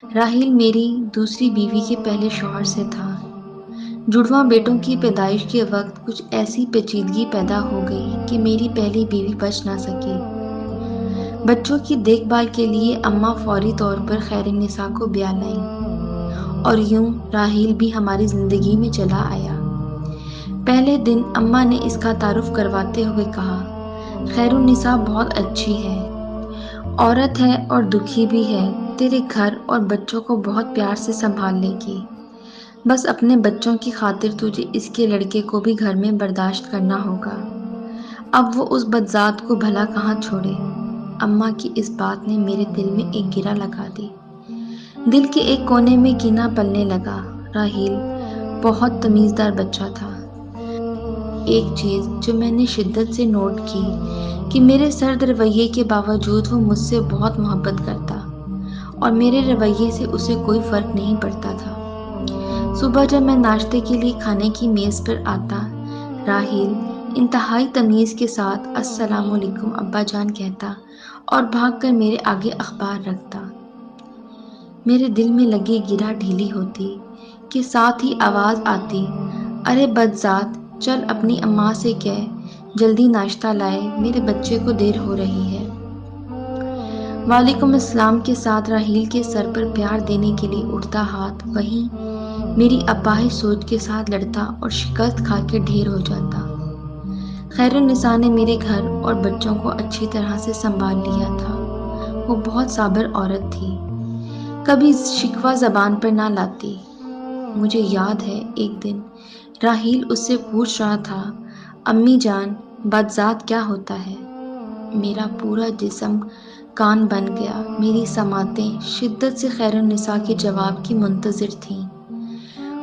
راحیل میری دوسری بیوی کے پہلے شوہر سے تھا۔ جڑواں بیٹوں کی پیدائش کے وقت کچھ ایسی پیچیدگی پیدا ہو گئی کہ میری پہلی بیوی بچ نہ سکی۔ بچوں کی دیکھ بھال کے لیے اماں فوری طور پر خیر نساء کو بیاہ لائیں اور یوں راحیل بھی ہماری زندگی میں چلا آیا۔ پہلے دن اماں نے اس کا تعارف کرواتے ہوئے کہا، خیر النساء بہت اچھی ہے، عورت ہے اور دکھی بھی ہے، تیرے گھر اور بچوں کو بہت پیار سے سنبھال لے گی، بس اپنے بچوں کی خاطر تجھے اس کے لڑکے کو بھی گھر میں برداشت کرنا ہوگا۔ اب وہ اس بدذات کو بھلا کہاں چھوڑے۔ اماں کی اس بات نے میرے دل میں ایک گرہ لگا دی۔ دل کے ایک کونے میں کینہ پلنے لگا۔ راحیل بہت تمیزدار بچہ تھا۔ ایک چیز جو میں نے شدت سے نوٹ کی کہ میرے سرد رویے کے باوجود وہ مجھ سے بہت محبت کرتا اور میرے رویے سے اسے کوئی فرق نہیں پڑتا تھا۔ صبح جب میں ناشتے کے لیے کھانے کی میز پر آتا، راحیل انتہائی تمیز کے ساتھ السلام علیکم ابا جان کہتا اور بھاگ کر میرے آگے اخبار رکھتا۔ میرے دل میں لگی گرہ ڈھیلی ہوتی کہ ساتھ ہی آواز آتی، ارے بدذات، چل اپنی اماں سے کہہ جلدی ناشتہ لائے، میرے بچے کو دیر ہو رہی ہے۔ وعلیکم السلام کے ساتھ راحیل کے سر پر پیار دینے کے لیے اٹھتا ہاتھ وہیں میری اپاہج سوچ کے ساتھ لڑتا اور شکست کھا کے ڈھیر ہو جاتا۔ خیر النساء نے میرے گھر اور بچوں کو اچھی طرح سے سنبھال لیا تھا۔ وہ بہت صابر عورت تھی، کبھی شکوہ زبان پر نہ لاتی۔ مجھے یاد ہے ایک دن راحیل اس سے پوچھ رہا تھا، امی جان بدذات کیا ہوتا ہے؟ میرا پورا جسم کان بن گیا۔ میری سماعتیں شدت سے خیر النساء کے جواب کی منتظر تھیں۔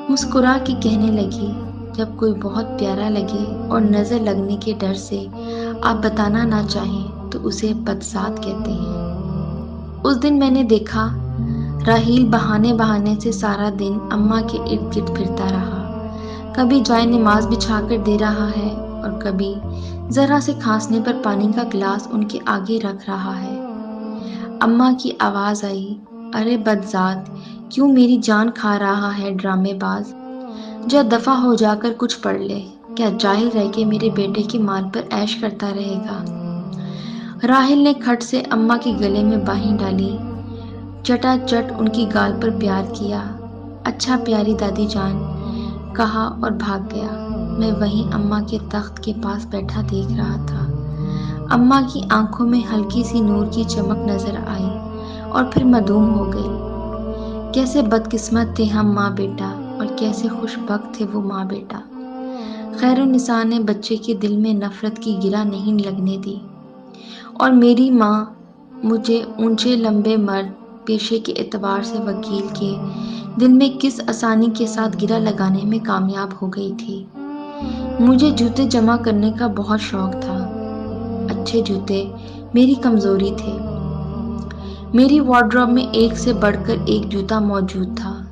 مسکرا کے کہنے لگی، جب کوئی بہت پیارا لگے اور نظر لگنے کے ڈر سے آپ بتانا نہ چاہیں تو اسے بدذات کہتے ہیں۔ اس دن میں نے دیکھا راحیل بہانے سے سارا دن اماں کے ارد گرد پھرتا رہا۔ کبھی جائے نماز بچھا کر دے رہا ہے اور کبھی ذرا سے کھانسنے پر پانی کا گلاس ان کے آگے رکھ رہا ہے۔ اماں کی آواز آئی، ارے بدذات، کیوں میری جان کھا رہا ہے ڈرامے باز؟ جا دفع ہو جا کر کچھ پڑھ لے، کیا جاہل رہ کے میرے بیٹے کے مال پر عیش کرتا رہے گا؟ راحیل نے کھٹ سے اماں کے گلے میں باہیں ڈالی، چٹا چٹ ان کی گال پر پیار کیا۔ اچھا پیاری دادی جان کہا اور بھاگ گیا۔ میں وہیں اماں کے تخت کے پاس بیٹھا دیکھ رہا تھا۔ اماں کی آنکھوں میں ہلکی سی نور کی چمک نظر آئی اور پھر معدوم ہو گئی۔ کیسے بدقسمت تھے ہم ماں بیٹا اور کیسے خوش بخت تھے وہ ماں بیٹا۔ خیر النساء نے بچے کے دل میں نفرت کی گرہ نہیں لگنے دی اور میری ماں مجھے اونچے لمبے مرد پیشے کے اعتبار سے وکیل کے دل میں کس آسانی کے ساتھ گرہ لگانے میں کامیاب ہو گئی تھی۔ مجھے جوتے جمع کرنے کا بہت شوق تھا۔ اچھے جوتے میری کمزوری تھے۔ میری وارڈروب میں ایک سے بڑھ کر ایک جوتا موجود تھا۔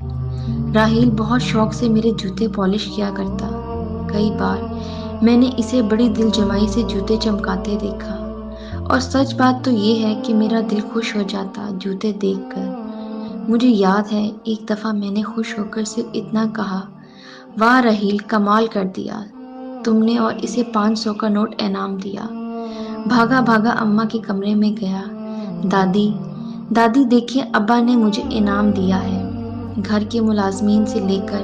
راحیل بہت شوق سے میرے جوتے پالش کیا کرتا۔ کئی بار میں نے اسے بڑی دل جمعی سے جوتے چمکاتے دیکھا اور سچ بات تو یہ ہے کہ میرا دل خوش ہو جاتا جوتے دیکھ کر۔ مجھے یاد ہے ایک دفعہ میں نے خوش ہو کر صرف اتنا کہا، واہ راحیل، کمال کر دیا تم نے، اور اسے 500 کا نوٹ انعام دیا۔ بھاگا بھاگا اماں کے کمرے میں گیا، دادی دیکھیں ابا نے مجھے انعام دیا ہے۔ گھر کے ملازمین سے لے کر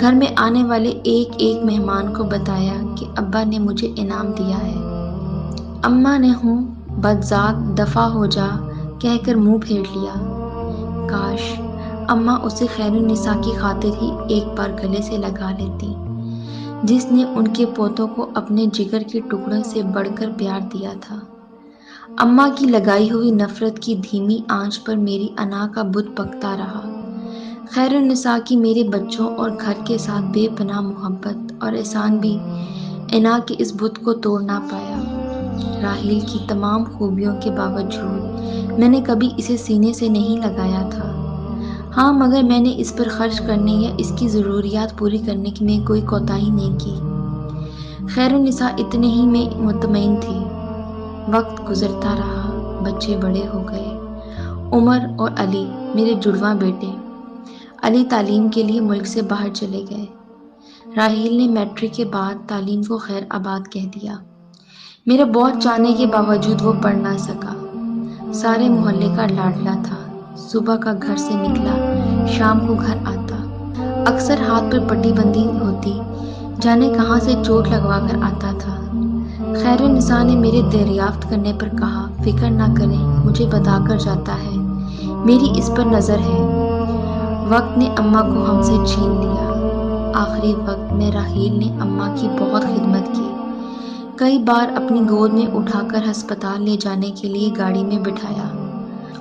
گھر میں آنے والے ایک ایک مہمان کو بتایا کہ ابا نے مجھے انعام دیا ہے۔ اماں نے ہوں بدذات دفع ہو جا کہہ کر منہ پھیر لیا۔ کاش اماں اسے خیر النساء کی خاطر ہی ایک بار گلے سے لگا لیتی، جس نے ان کے پوتوں کو اپنے جگر کے ٹکڑوں سے بڑھ کر پیار دیا تھا۔ اماں کی لگائی ہوئی نفرت کی دھیمی آنچ پر میری انا کا بت پکتا رہا۔ خیر النساء کی میرے بچوں اور گھر کے ساتھ بے پناہ محبت اور احسان بھی انا کے اس بت کو توڑ نہ پایا۔ راحیل کی تمام خوبیوں کے باوجود میں نے کبھی اسے سینے سے نہیں لگایا تھا۔ ہاں، مگر میں نے اس پر خرچ کرنے یا اس کی ضروریات پوری کرنے میں کوئی کوتاہی نہیں کی۔ خیر النساء اتنے ہی میں مطمئن تھی۔ وقت گزرتا رہا، بچے بڑے ہو گئے۔ عمر اور علی میرے جڑواں بیٹے علی تعلیم کے لیے ملک سے باہر چلے گئے۔ راحیل نے میٹرک کے بعد تعلیم کو خیر آباد کہہ دیا۔ میرے بہت چاہنے کے باوجود وہ پڑھ نہ سکا۔ سارے محلے کا لاڈلا تھا۔ صبح کا گھر سے نکلا، شام کو گھر آتا۔ اکثر ہاتھ پر پٹی بندھی ہوتی، جانے کہاں سے چوٹ لگوا کر آتا تھا۔ خیرالنساء نے میرے دریافت کرنے پر کہا، فکر نہ کریں، مجھے بتا کر جاتا ہے، میری اس پر نظر ہے۔ وقت نے اماں کو ہم سے چھین لیا۔ آخری وقت میں راحیل نے اماں کی بہت خدمت کی۔ کئی بار اپنی گود میں اٹھا کر ہسپتال لے جانے کے لیے گاڑی میں بٹھایا۔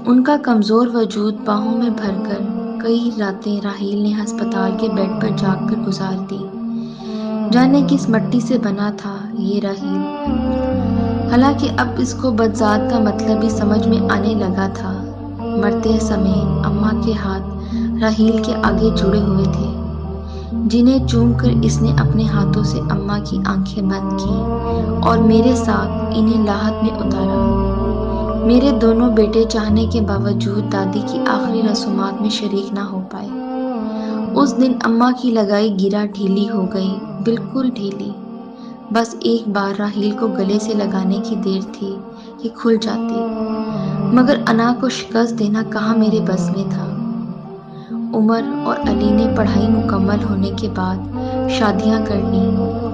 ان کا کمزور وجود باہوں میں بھر کر کئی راتیں راحیل نے ہسپتال کے بیڈ پر جاگ کر گزار دی۔ جانے کس مٹی سے بنا تھا یہ راحیل، حالانکہ اب اس کو بدذات کا مطلب بھی سمجھ میں آنے لگا تھا۔ مرتے سمے اماں کے ہاتھ راحیل کے آگے جڑے ہوئے تھے، جنہیں چوم کر اس نے اپنے ہاتھوں سے اماں کی آنکھیں بند کی اور میرے ساتھ انہیں لاحت میں اتارا۔ میرے دونوں بیٹے چاہنے کے باوجود دادی کی آخری رسومات میں شریک نہ ہو پائے۔ اس دن اماں کی لگائی گرا ڈھیلی ہو گئی، بالکل ڈھیلی۔ بس ایک بار راحیل کو گلے سے لگانے کی دیر تھی کہ کھل جاتی، مگر انا کو شکست دینا کہاں میرے بس میں تھا۔ عمر اور علی نے پڑھائی مکمل ہونے کے بعد شادیاں کر لیں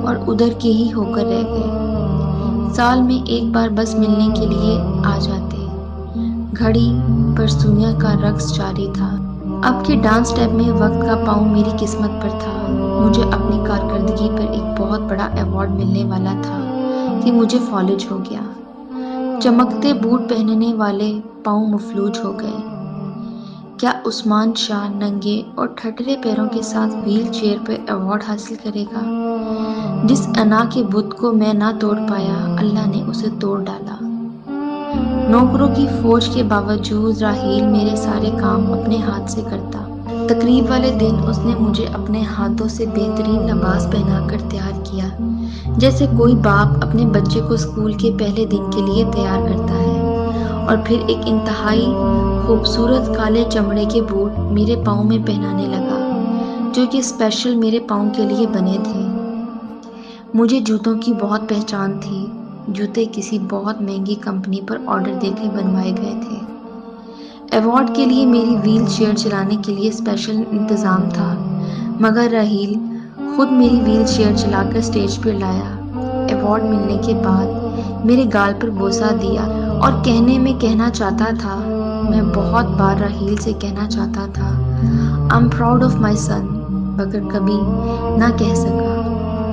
اور ادھر کے ہی ہو کر رہ گئے۔ سال میں ایک بار بس ملنے کے لیے آ جاتے۔ گھڑی پر سوئیاں کا رقص جاری تھا۔ اب کے ڈانس اسٹیپ میں وقت کا پاؤں میری قسمت پر تھا۔ مجھے اپنی کارکردگی پر ایک بہت بڑا ایوارڈ ملنے والا تھا کہ مجھے فالج ہو گیا۔ چمکتے بوٹ پہننے والے پاؤں مفلوج ہو گئے۔ کیا عثمان شاہ ننگے اور ٹھٹرے پیروں کے ساتھ ویل چیئر پر ایوارڈ حاصل کرے گا؟ جس انا کے بت کو میں نہ توڑ پایا، اللہ نے اسے توڑ ڈالا۔ نوکروں کی فوج کے باوجود راحیل میرے سارے کام اپنے ہاتھ سے کرتا۔ تقریب والے دن اس نے مجھے اپنے ہاتھوں سے بہترین لباس پہنا کر تیار کیا، جیسے کوئی باپ اپنے بچے کو اسکول کے پہلے دن کے لیے تیار کرتا ہے، اور پھر ایک انتہائی خوبصورت کالے چمڑے کے بوٹ میرے پاؤں میں پہنانے لگا، جو کہ اسپیشل میرے پاؤں کے لیے بنے تھے۔ مجھے جوتوں کی بہت پہچان تھی۔ جوتے کسی بہت مہنگی کمپنی پر آرڈر دے کے بنوائے گئے تھے۔ ایوارڈ کے لیے میری ویل چیئر چلانے کے لیے اسپیشل انتظام تھا، مگر راحیل خود میری ویل چیئر چلا کر اسٹیج پر لایا۔ ایوارڈ ملنے کے بعد میرے گال پر بوسہ دیا اور کہنے میں کہنا چاہتا تھا، میں بہت بار راحیل سے کہنا چاہتا تھا I'm proud of my son، مگر کبھی نہ کہہ سکا۔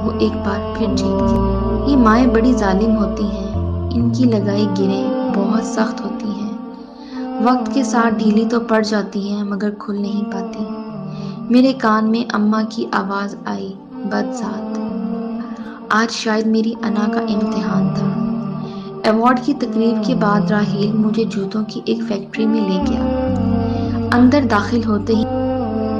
وہ ایک بار پھر جیت گیا۔ یہ مائیں بڑی ظالم ہوتی ہیں، ان کی لگائی گریں بہت سخت ہوتی ہیں، وقت کے ساتھ ڈھیلی تو پڑ جاتی ہیں مگر کھل نہیں پاتی۔ میرے کان میں اماں کی آواز آئی، بدذات۔ آج شاید میری انا کا امتحان تھا۔ ایوارڈ کی تقریب کے بعد راحیل مجھے جوتوں کی ایک فیکٹری میں لے گیا۔ اندر داخل ہوتے ہی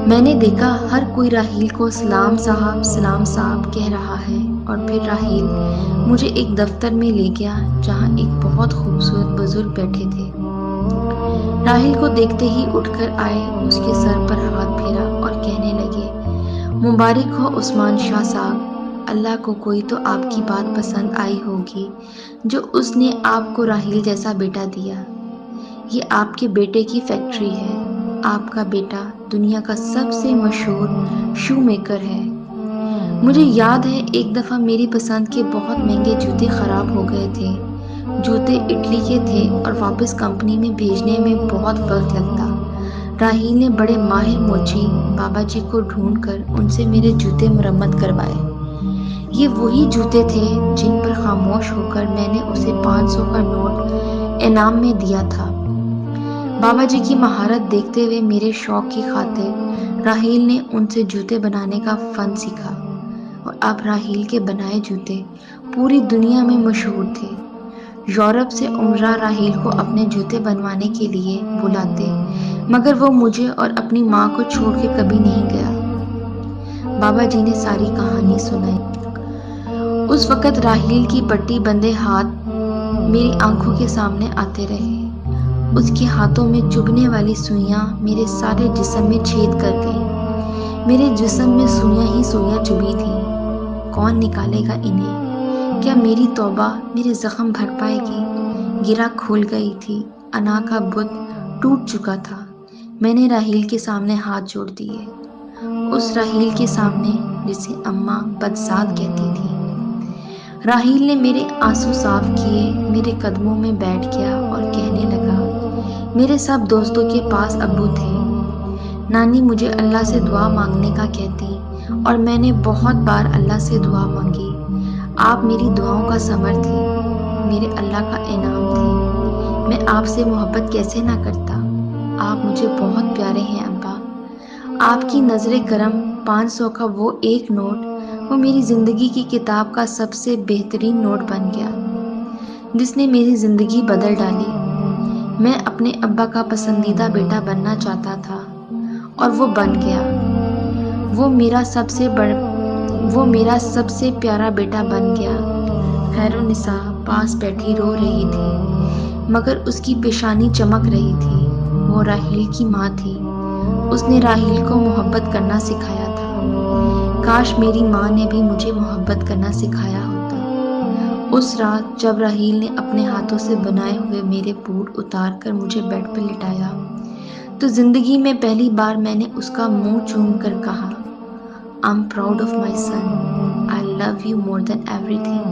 میں نے دیکھا ہر کوئی راحیل کو سلام صاحب کہہ رہا ہے، اور پھر راحیل مجھے ایک دفتر میں لے گیا جہاں ایک بہت خوبصورت بزرگ بیٹھے تھے۔ راحیل کو دیکھتے ہی اٹھ کر آئے، اس کے سر پر ہاتھ پھیرا اور کہنے لگے، مبارک ہو عثمان شاہ صاحب، اللہ کو کوئی تو آپ کی بات پسند آئی ہوگی جو اس نے آپ کو راحیل جیسا بیٹا دیا۔ یہ آپ کے بیٹے کی فیکٹری ہے۔ آپ کا بیٹا دنیا کا سب سے مشہور شو میکر ہے۔ مجھے یاد ہے ایک دفعہ میری پسند کے بہت مہنگے جوتے خراب ہو گئے تھے۔ جوتے اٹلی کے تھے اور واپس کمپنی میں بھیجنے میں بہت وقت لگتا۔ راحیل نے بڑے ماہر موچی بابا جی کو ڈھونڈ کر ان سے میرے جوتے مرمت کروائے۔ یہ وہی جوتے تھے جن پر خاموش ہو کر میں نے اسے 500 کا نوٹ انعام میں دیا تھا۔ بابا جی کی مہارت دیکھتے ہوئے میرے شوق کی خاطر راحیل نے ان سے جوتے بنانے کا فن سیکھا، اور اب راحیل کے بنائے جوتے پوری دنیا میں مشہور تھے۔ یورپ سے عمرہ راحیل کو اپنے جوتے بنوانے کے لیے بلاتے، مگر وہ مجھے اور اپنی ماں کو چھوڑ کے کبھی نہیں گیا۔ بابا جی نے ساری کہانی سنائی۔ اس وقت راحیل کی پٹی بندھے ہاتھ میری آنکھوں کے سامنے آتے رہے۔ اس کے ہاتھوں میں چبھنے والی سوئیاں میرے سارے جسم میں چھید کر گئیں۔ میرے جسم میں سوئیاں ہی سوئیاں چبھی تھیں۔ کون نکالے گا انہیں؟ کیا میری توبہ میرے زخم بھر پائے گی؟ گرہ کھول گئی تھی، انا کا بت ٹوٹ چکا تھا۔ میں نے راحیل کے سامنے ہاتھ جوڑ دیے، اس راحیل کے سامنے جسے اماں بدذات کہتی تھی۔ راحیل نے میرے آنسو صاف کیے، میرے قدموں میں بیٹھ گیا اور کہنے لگا، میرے سب دوستوں کے پاس ابو تھے۔ نانی مجھے اللہ سے دعا مانگنے کا کہتی اور میں نے بہت بار اللہ سے دعا مانگی۔ آپ میری دعاؤں کا ثمر تھی، میرے اللہ کا انعام تھی۔ میں آپ سے محبت کیسے نہ کرتا؟ آپ مجھے بہت پیارے ہیں ابا۔ آپ کی نظر کرم 500 کا وہ ایک نوٹ، وہ میری زندگی کی کتاب کا سب سے بہترین نوٹ بن گیا، جس نے میری زندگی بدل ڈالی۔ میں اپنے ابا کا پسندیدہ بیٹا بننا چاہتا تھا اور وہ بن گیا۔ وہ میرا سب سے پیارا بیٹا بن گیا۔ خیرالنساء پاس بیٹھی رو رہی تھی، مگر اس کی پیشانی چمک رہی تھی۔ وہ راحیل کی ماں تھی، اس نے راحیل کو محبت کرنا سکھایا تھا۔ کاش میری ماں نے بھی مجھے محبت کرنا سکھایا ہوتا۔ اس رات جب راحیل نے اپنے ہاتھوں سے بنائے ہوئے میرے بوٹ اتار کر مجھے بیڈ پر لٹایا، تو زندگی میں پہلی بار میں نے اس کا منہ چوم کر کہا، I'm proud of my son. I love you more than everything.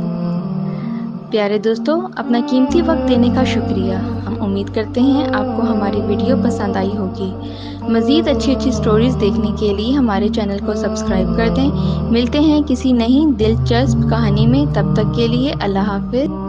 پیارے دوستو، اپنا قیمتی وقت دینے کا شکریہ۔ ہم امید کرتے ہیں آپ کو ہماری ویڈیو پسند آئی ہوگی۔ مزید اچھی سٹوریز دیکھنے کے لیے ہمارے چینل کو سبسکرائب کر دیں۔ ملتے ہیں کسی نئی دلچسپ کہانی میں، تب تک کے لیے اللہ حافظ۔